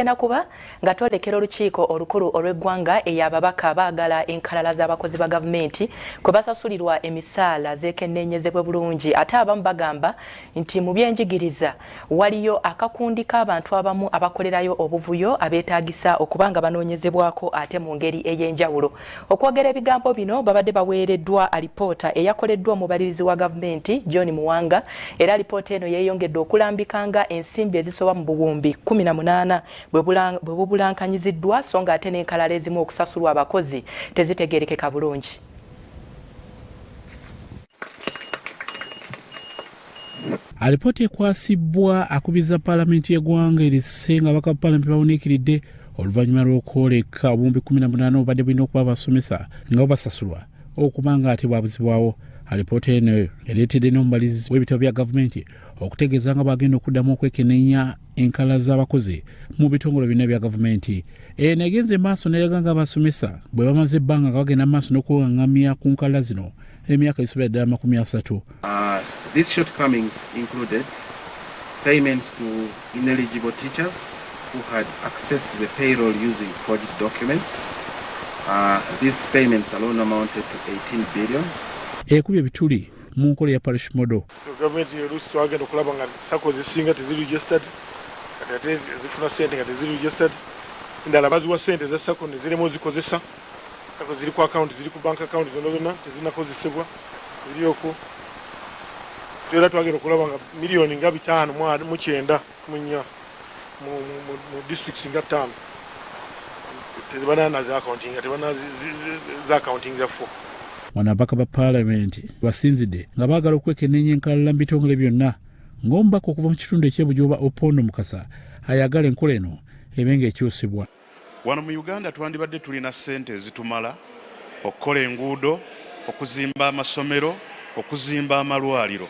Nakuba nga twolekera olukiiko olukulu olw'eggwanga ey'ababaka baagala enkalala z'abakozi ba gavumenti kwe basasulirwa emisaala zeekenneenyezebwe bulungi ate abamu bagamba nti mu byenjigiriza waliyo akakundi k'abantu abamu abakolerayo obuvuyo abeetaagisa okuba nga banoonyezebwako ate mu ngeri ey'enjawulo. Okwogera ebigambo bino babadde baweereddwa alipoota eyakoleddwa omubalirizi wa gavumenti John Muwanga era alipoota eno yeeyongedde okulambikanga ensimbi ezisoba mu buwumbi 18 bwe bubulankanyiziddwa so nga ate n'enkalala ezimu okusasulwa abakozi tezitegeerekeka bulungi. Alipoota ekwasibwa akubiza Paalamenti y'eggwanga erisenga abaka Paalamenti bawuniikiridde oluvannyuma lw'okwoleka obuwumbi 18 obadde bulina okuba basomesa nga basasulwa okuba nga ate bwabuzibwawo. Alipoota eno ereetedde n'omubalizi w'ebitabo bya gavumenti okutegeeza nga bagenda okuddamu okwekenneenya enkalala z'abakozi mu bitongole byonna bya gavumenti. Eno egenze maaso n'eraga nga abasomesa bwe bamaze ebbanga nga bagenda maaso n'okuŋŋamya ku nkalala zino emyaka egisobera ddala 30. These shortcomings included payments to ineligible teachers who had access to the payroll using forged documents. These payments alone amounted to 18 billion. Ekubye bituli mu nkola ya parish model. Gavumenti oluusi twagenda okulaba nga sako zisinga teziregistered kati ate zifuna ssente nga teziregistered endala baziwa ssente za sako ne ziremu ozikozesa sako ziri ku account ziri ku bank account zonna tezinakozesebwa ziri okwo era twagenda okulaba nga miliyoni nga 5.9 mu districts nga 5 tezibana za accounting tezibana za accounting za 4. Wanabaka ba Paalamenti basinzidde nga baagala okwekenneenya enkalala mu bitongole byonna ng'omubaka okuva mu kitundu eky'Ebujoba Opondo Mukasa ayagala enkola eno ebe ng'ekyusibwa. Wano mu Uganda twandibadde tulina ssente ezitumala okukola enguudo, okuzimba amasomero, okuzimba amalwaliro.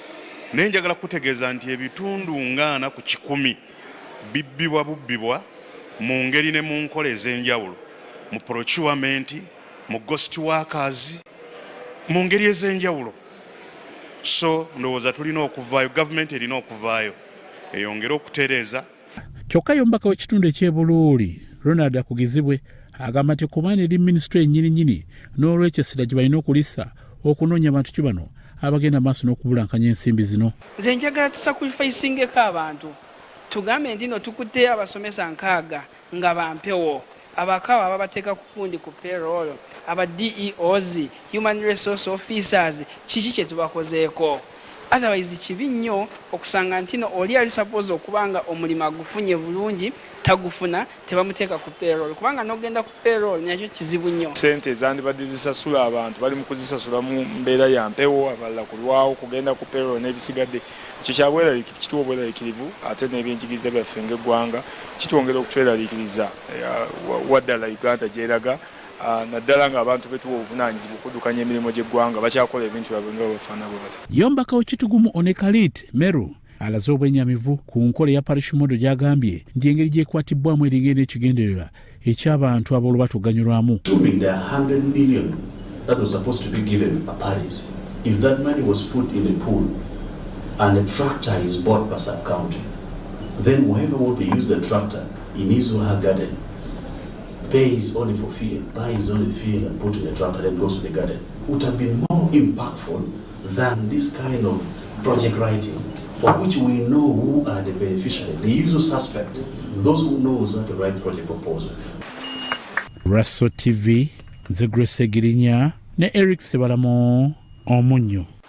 Naye njagala kutegeeza nti ebitundu ng'ana ku 10 bubbibwa mu ngeri ne mu nkola ez'enjawulo, mu procurement, mu ghost workers, mu ngeri ez'enjawulo. So ndowooza tulina okuvaayo, gavumenti erina okuvaayo eyongere okutereeza. Kyokka y'omubaka w'ekitundu eky'Ebuluuli Ronald Akugizibwe agamba nti kubaana eri minisitule ennyininyini n'olwekyo essira gye balina okulisa okunoonya abantu ki bano abagenda maaso n'okubulankanya ensimbi zino. Nze njagala tusacrificingeko abantu tugambe nti no tukutte abasomesa 6 nga bampewo abakawa ababateeka ku kundi ku payroll aba DEOs human resource officers kiki kye tubakozeeko. Otherwise kibi nnyo okusanga nti no oli ali suppose okubanga omulimu agufunye bulungi tagufuna tebamuteeka ku payroll kubanga n'ogenda ku payroll nakyo kizibu nnyo. Sente zandibadde zisasula abantu bali mu kuzisasula mu mbeera ya mpewo abalala kulwawo kugenda ku payroll n'ebisigadde ekyo kyabweraliikirivu kituwa obweraliikirivu ate n'ebyenjigiriza byaffe ng'eggwanga kitwongera okutweraliikiriza waddala Uganda gyeraga naddala nga abantu betuwa obuvunaanyizibwa okuddukanya emirimu gy'eggwanga bakyakola ebintu byabwe nga bafaana bwe bata. Yombaka w'ekitugumu Onekalit Meru alaze obwennyamivu ku nkola ya parish model gy'agambye nti engeri gyekwatibbwamu eringa n'ekigendererwa eky'abantu ab'olubatu ganyulwamu. $100 million that was supposed to be given a parish. If that money was put in a pool and a tractor is bought per sub-county, then whoever want to use the tractor in his or her garden pays only for fuel, buys only fuel and put in the tractor, then goes to the garden. Would have been more impactful than this kind of project writing, of which we know who are the beneficiaries, the usual suspect, those who knows how to write project proposal. Raso TV, Zegre Segirinya, ne Eric Sebalamo, Omunyo.